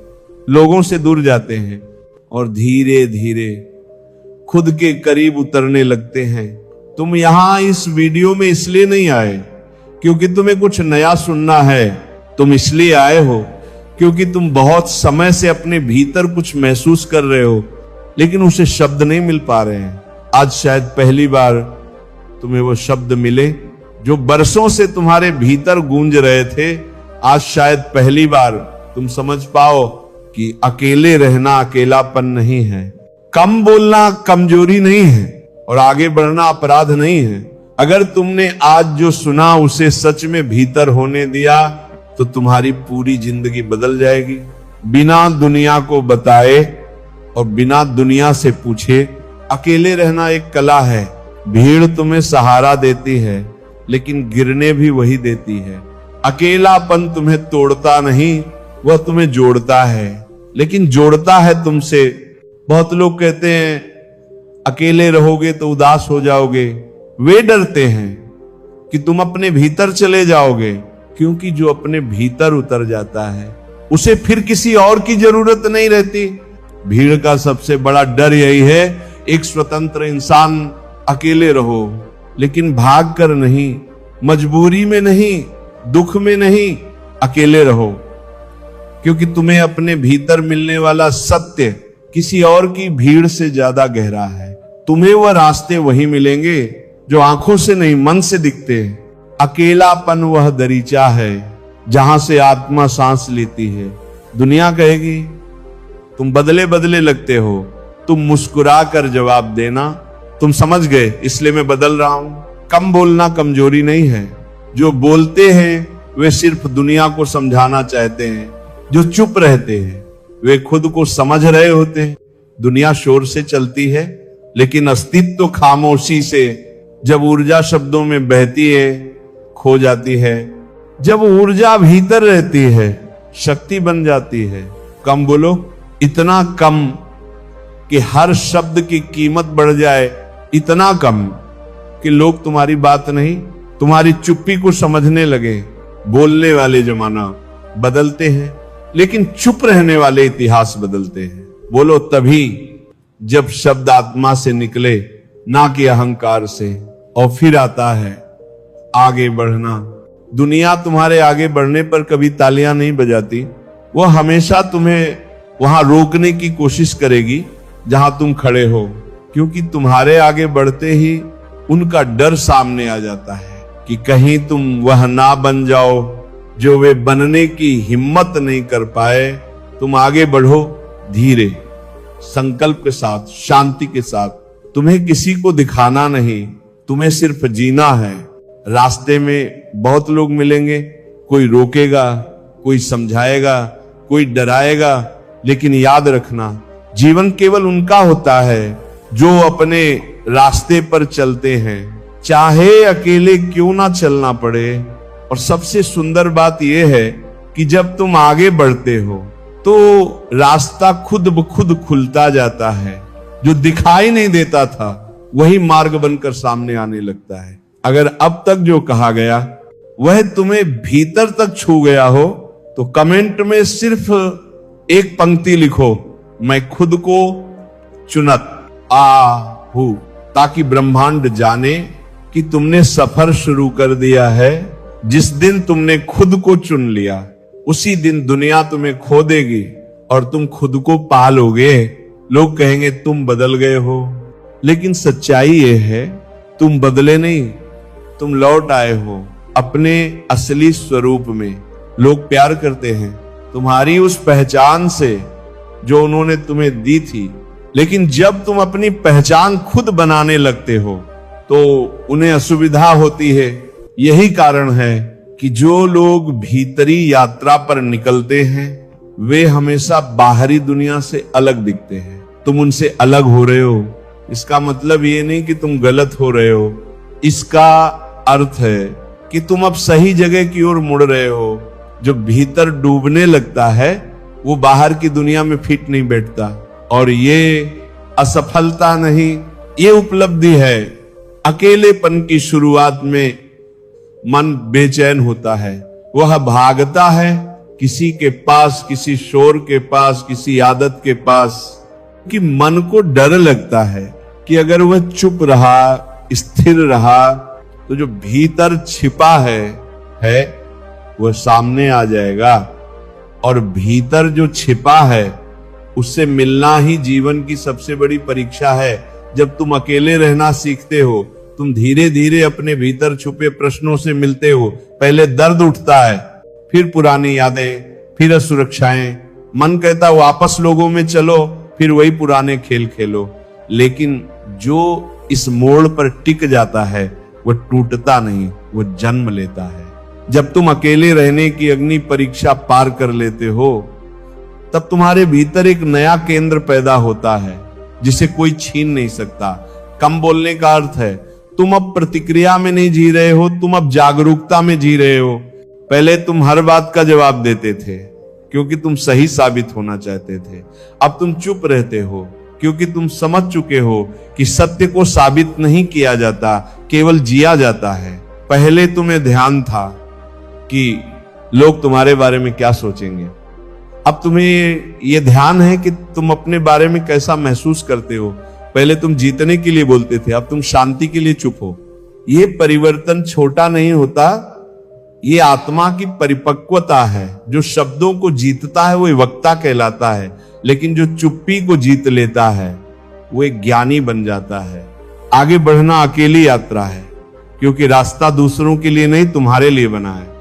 लोगों से दूर जाते हैं और धीरे धीरे खुद के करीब उतरने लगते हैं। तुम यहां इस वीडियो में इसलिए नहीं आए क्योंकि तुम्हें कुछ नया सुनना है, तुम इसलिए आए हो क्योंकि तुम बहुत समय से अपने भीतर कुछ महसूस कर रहे हो, लेकिन उसे शब्द नहीं मिल पा रहे हैं। आज शायद पहली बार तुम्हें वो शब्द मिले जो बरसों से तुम्हारे भीतर गूंज रहे थे। आज शायद पहली बार तुम समझ पाओ कि अकेले रहना अकेलापन नहीं है, कम बोलना कमजोरी नहीं है और आगे बढ़ना अपराध नहीं है। अगर तुमने आज जो सुना उसे सच में भीतर होने दिया तो तुम्हारी पूरी जिंदगी बदल जाएगी। बिना दुनिया को बताए और बिना दुनिया से पूछे अकेले रहना एक कला है। भीड़ तुम्हें सहारा देती है, लेकिन गिरने भी वही देती है। अकेलापन तुम्हें तोड़ता नहीं, वह तुम्हें जोड़ता है, लेकिन जोड़ता है तुमसे। बहुत लोग कहते हैं अकेले रहोगे तो उदास हो जाओगे। वे डरते हैं कि तुम अपने भीतर चले जाओगे, क्योंकि जो अपने भीतर उतर जाता है उसे फिर किसी और की जरूरत नहीं रहती। भीड़ का सबसे बड़ा डर यही है, एक स्वतंत्र इंसान अकेले रहो, लेकिन भाग कर नहीं, मजबूरी में नहीं, दुख में नहीं, अकेले रहो। क्योंकि तुम्हें अपने भीतर मिलने वाला सत्य किसी और की भीड़ से ज्यादा गहरा है। तुम्हें वह रास्ते वही मिलेंगे जो आंखों से नहीं मन से दिखते। अकेलापन वह दरीचा है जहां से आत्मा सांस लेती है। दुनिया कहेगी तुम बदले बदले लगते हो, तुम मुस्कुरा कर जवाब देना, तुम समझ गए इसलिए मैं बदल रहा हूं। कम बोलना कमजोरी नहीं है। जो बोलते हैं वे सिर्फ दुनिया को समझाना चाहते हैं। जो चुप रहते हैं वे खुद को समझ रहे होते हैं। दुनिया शोर से चलती है, लेकिन अस्तित्व तो खामोशी से, जब ऊर्जा शब्दों में बहती है, खो जाती है। जब ऊर्जा भीतर रहती है, शक्ति बन जाती है। कम बोलो, इतना कम कि हर शब्द की कीमत बढ़ जाए, इतना कम कि लोग तुम्हारी बात नहीं, तुम्हारी चुप्पी को समझने लगे। बोलने वाले जमाना बदलते हैं, लेकिन चुप रहने वाले इतिहास बदलते हैं। बोलो तभी जब शब्द आत्मा से निकले, ना कि अहंकार से। और फिर आता है आगे बढ़ना। दुनिया तुम्हारे आगे बढ़ने पर कभी तालियां नहीं बजाती। वो हमेशा तुम्हें वहां रोकने की कोशिश करेगी जहां तुम खड़े हो, क्योंकि तुम्हारे आगे बढ़ते ही उनका डर सामने आ जाता है कि कहीं तुम वह ना बन जाओ जो वे बनने की हिम्मत नहीं कर पाए। तुम आगे बढ़ो धीरे, संकल्प के साथ, शांति के साथ। तुम्हें किसी को दिखाना नहीं, तुम्हें सिर्फ जीना है। रास्ते में बहुत लोग मिलेंगे, कोई रोकेगा, कोई समझाएगा, कोई डराएगा, लेकिन याद रखना जीवन केवल उनका होता है जो अपने रास्ते पर चलते हैं, चाहे अकेले क्यों ना चलना पड़े। और सबसे सुंदर बात यह है कि जब तुम आगे बढ़ते हो तो रास्ता खुद ब खुद खुलता जाता है। जो दिखाई नहीं देता था वही मार्ग बनकर सामने आने लगता है। अगर अब तक जो कहा गया वह तुम्हें भीतर तक छू गया हो तो कमेंट में सिर्फ एक पंक्ति लिखो, मैं खुद को चुनत आहू, ताकि ब्रह्मांड जाने कि तुमने सफर शुरू कर दिया है। जिस दिन तुमने खुद को चुन लिया उसी दिन दुनिया तुम्हें खो देगी और तुम खुद को पा लोगे। लोग कहेंगे तुम बदल गए हो, लेकिन सच्चाई यह है तुम बदले नहीं, तुम लौट आए हो अपने असली स्वरूप में। लोग प्यार करते हैं तुम्हारी उस पहचान से जो उन्होंने तुम्हें दी थी, लेकिन जब तुम अपनी पहचान खुद बनाने लगते हो तो उन्हें असुविधा होती है। यही कारण है कि जो लोग भीतरी यात्रा पर निकलते हैं वे हमेशा बाहरी दुनिया से अलग दिखते हैं। तुम उनसे अलग हो रहे हो, इसका मतलब ये नहीं कि तुम गलत हो रहे हो। इसका अर्थ है कि तुम अब सही जगह की ओर मुड़ रहे हो। जो भीतर डूबने लगता है वो बाहर की दुनिया में फिट नहीं बैठता। और ये असफलता नहीं, ये उपलब्धि है। अकेलेपन की शुरुआत में मन बेचैन होता है, वह भागता है किसी के पास, किसी शोर के पास, किसी आदत के पास, कि मन को डर लगता है कि अगर वह चुप रहा, स्थिर रहा तो जो भीतर छिपा है वह सामने आ जाएगा। और भीतर जो छिपा है उससे मिलना ही जीवन की सबसे बड़ी परीक्षा है। जब तुम अकेले रहना सीखते हो तुम धीरे धीरे अपने भीतर छुपे प्रश्नों से मिलते हो। पहले दर्द उठता है, फिर पुरानी यादें, फिर असुरक्षाएं। मन कहता वापस लोगों में चलो, फिर वही पुराने खेल खेलो। लेकिन जो इस मोड़ पर टिक जाता है वह टूटता नहीं, वह जन्म लेता है। जब तुम अकेले रहने की अग्नि परीक्षा पार कर लेते हो तब तुम्हारे भीतर एक नया केंद्र पैदा होता है। जिसे कोई छीन नहीं सकता। कम बोलने का अर्थ है तुम अब प्रतिक्रिया में नहीं जी रहे हो, तुम अब जागरूकता में जी रहे हो। पहले तुम हर बात का जवाब देते थे क्योंकि तुम सही साबित होना चाहते थे। अब तुम चुप रहते हो क्योंकि तुम समझ चुके हो कि सत्य को साबित नहीं किया जाता, केवल जिया जाता है। पहले तुम्हें ध्यान था कि लोग तुम्हारे बारे में क्या सोचेंगे, अब तुम्हें यह ध्यान है कि तुम अपने बारे में कैसा महसूस करते हो। पहले तुम जीतने के लिए बोलते थे, अब तुम शांति के लिए चुप हो। यह परिवर्तन छोटा नहीं होता, ये आत्मा की परिपक्वता है। जो शब्दों को जीतता है वो वक्ता कहलाता है, लेकिन जो चुप्पी को जीत लेता है वो एक ज्ञानी बन जाता है। आगे बढ़ना अकेली यात्रा है, क्योंकि रास्ता दूसरों के लिए नहीं, तुम्हारे लिए बना है।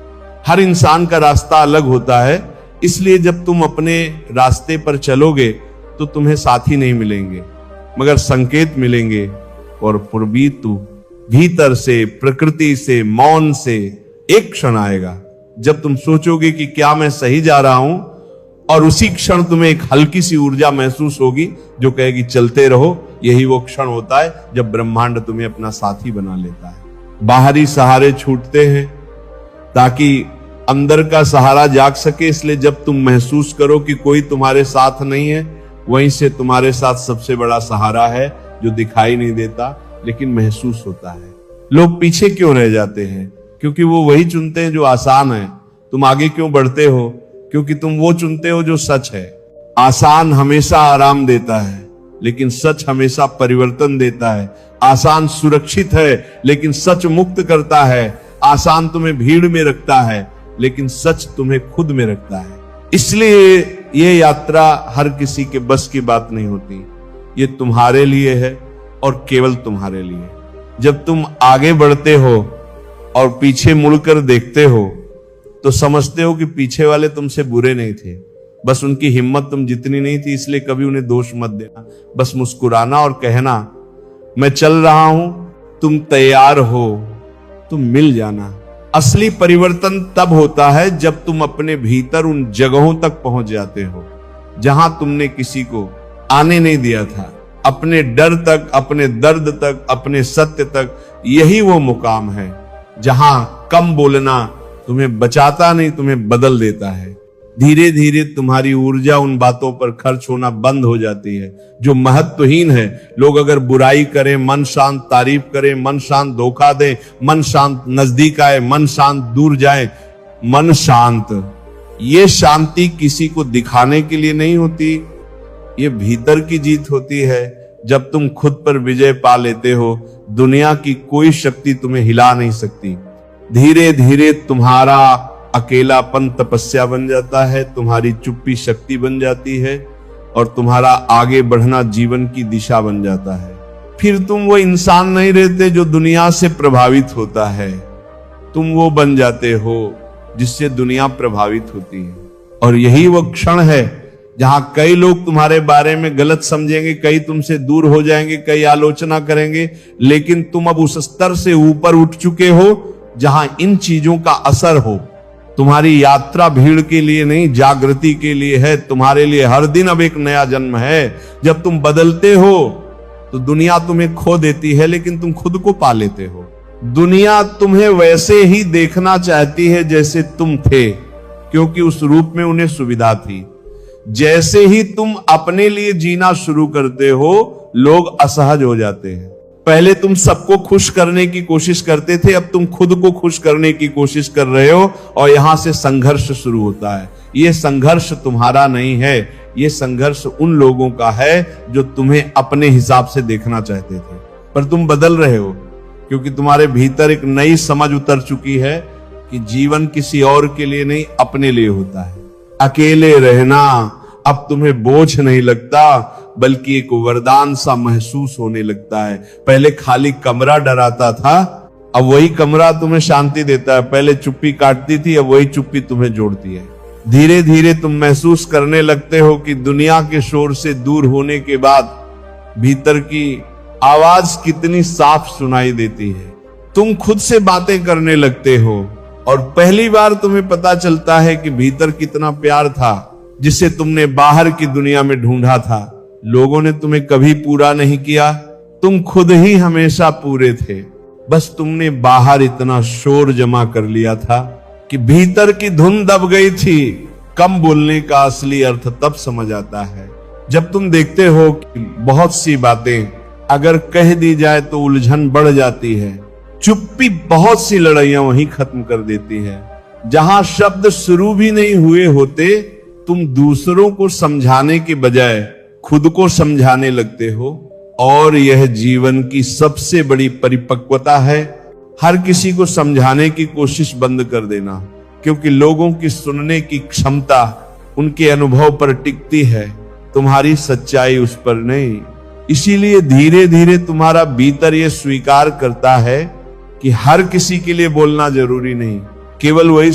हर इंसान का रास्ता अलग होता है, इसलिए जब तुम अपने रास्ते पर चलोगे तो तुम्हें साथी नहीं मिलेंगे, मगर संकेत मिलेंगे। और पुरबीतु भीतर से, प्रकृति से, मौन से एक क्षण आएगा जब तुम सोचोगे कि क्या मैं सही जा रहा हूं, और उसी क्षण तुम्हें एक हल्की सी ऊर्जा महसूस होगी जो कहेगी चलते रहो। यही वो क्षण होता है जब ब्रह्मांड तुम्हें अपना साथी बना लेता है। बाहरी सहारे छूटते हैं ताकि अंदर का सहारा जाग सके, इसलिए जब तुम महसूस करो कि कोई तुम्हारे साथ नहीं है, वहीं से तुम्हारे साथ सबसे बड़ा सहारा है जो दिखाई नहीं देता लेकिन महसूस होता है। लोग पीछे क्यों रह जाते हैं? क्योंकि वो वही चुनते हैं जो आसान है। तुम आगे क्यों बढ़ते हो? क्योंकि तुम वो चुनते हो जो सच है। आसान हमेशा आराम देता है, लेकिन सच हमेशा परिवर्तन देता है। आसान सुरक्षित है, लेकिन सच मुक्त करता है। आसान तुम्हें भीड़ में रखता है, लेकिन सच तुम्हें खुद में रखता है। इसलिए ये यात्रा हर किसी के बस की बात नहीं होती। ये तुम्हारे लिए है और केवल तुम्हारे लिए। जब तुम आगे बढ़ते हो और पीछे मुड़कर देखते हो तो समझते हो कि पीछे वाले तुमसे बुरे नहीं थे, बस उनकी हिम्मत तुम जितनी नहीं थी, इसलिए कभी उन्हें दोष मत देना। बस मुस्कुराना और कहना मैं चल रहा हूं, तुम तैयार हो, तुम मिल जाना। असली परिवर्तन तब होता है जब तुम अपने भीतर उन जगहों तक पहुंच जाते हो जहां तुमने किसी को आने नहीं दिया था। अपने डर तक, अपने दर्द तक, अपने सत्य तक, यही वो मुकाम है जहां कम बोलना तुम्हें बचाता नहीं, तुम्हें बदल देता है। धीरे धीरे तुम्हारी ऊर्जा उन बातों पर खर्च होना बंद हो जाती है जो महत्वहीन है। लोग अगर बुराई करें, मन शांत तारीफ करें, मन शांत धोखा दें, मन शांत नजदीक आए, मन शांत दूर जाए। मन शांत, ये शांति किसी को दिखाने के लिए नहीं होती, ये भीतर की जीत होती है। जब तुम खुद पर विजय पा लेते हो, दुनिया की कोई शक्ति तुम्हें हिला नहीं सकती। धीरे धीरे तुम्हारा अकेलापन तपस्या बन जाता है, तुम्हारी चुप्पी शक्ति बन जाती है, और तुम्हारा आगे बढ़ना जीवन की दिशा बन जाता है। फिर तुम वो इंसान नहीं रहते जो दुनिया से प्रभावित होता है, तुम वो बन जाते हो जिससे दुनिया प्रभावित होती है। और यही वो क्षण है जहां कई लोग तुम्हारे बारे में गलत समझेंगे, कई तुमसे दूर हो जाएंगे, कई आलोचना करेंगे, लेकिन तुम अब उस स्तर से ऊपर उठ चुके हो जहां इन चीजों का असर हो। तुम्हारी यात्रा भीड़ के लिए नहीं, जागृति के लिए है। तुम्हारे लिए हर दिन अब एक नया जन्म है। जब तुम बदलते हो तो दुनिया तुम्हें खो देती है, लेकिन तुम खुद को पा लेते हो। दुनिया तुम्हें वैसे ही देखना चाहती है जैसे तुम थे, क्योंकि उस रूप में उन्हें सुविधा थी। जैसे ही तुम अपने लिए जीना शुरू करते हो, लोग असहज हो जाते हैं। पहले तुम सबको खुश करने की कोशिश करते थे, अब तुम खुद को खुश करने की कोशिश कर रहे हो, और यहां से संघर्ष शुरू होता है। यह संघर्ष तुम्हारा नहीं है, यह संघर्ष उन लोगों का है जो तुम्हें अपने हिसाब से देखना चाहते थे। पर तुम बदल रहे हो, क्योंकि तुम्हारे भीतर एक नई समझ उतर चुकी है कि जीवन किसी और के लिए नहीं, अपने लिए होता है। अकेले रहना अब तुम्हें बोझ नहीं लगता, बल्कि एक वरदान सा महसूस होने लगता है। पहले खाली कमरा डराता था, अब वही कमरा तुम्हें शांति देता है। पहले चुप्पी काटती थी, अब वही चुप्पी तुम्हें जोड़ती है। धीरे धीरे तुम महसूस करने लगते हो कि दुनिया के शोर से दूर होने के बाद भीतर की आवाज कितनी साफ सुनाई देती है। तुम खुद से बातें करने लगते हो, और पहली बार तुम्हें पता चलता है कि भीतर कितना प्यार था जिसे तुमने बाहर की दुनिया में ढूंढा था, लोगों ने तुम्हें कभी पूरा नहीं किया, तुम खुद ही हमेशा पूरे थे। बस तुमने बाहर इतना शोर जमा कर लिया था कि भीतर की धुन दब गई थी। कम बोलने का असली अर्थ तब समझ आता है जब तुम देखते हो कि बहुत सी बातें अगर कह दी जाए तो उलझन बढ़ जाती है। चुप्पी बहुत सी लड़ाइयां वहीं खत्म कर देती है। जहां शब्द शुरू भी नहीं हुए होते, तुम दूसरों को समझाने के बजाय खुद को समझाने लगते हो। और यह जीवन की सबसे बड़ी परिपक्वता है, हर किसी को समझाने की कोशिश बंद कर देना, क्योंकि लोगों की सुनने की क्षमता उनके अनुभव पर टिकती है, तुम्हारी सच्चाई उस पर नहीं। इसीलिए धीरे धीरे तुम्हारा भीतर यह स्वीकार करता है कि हर किसी के लिए बोलना जरूरी नहीं, केवल वही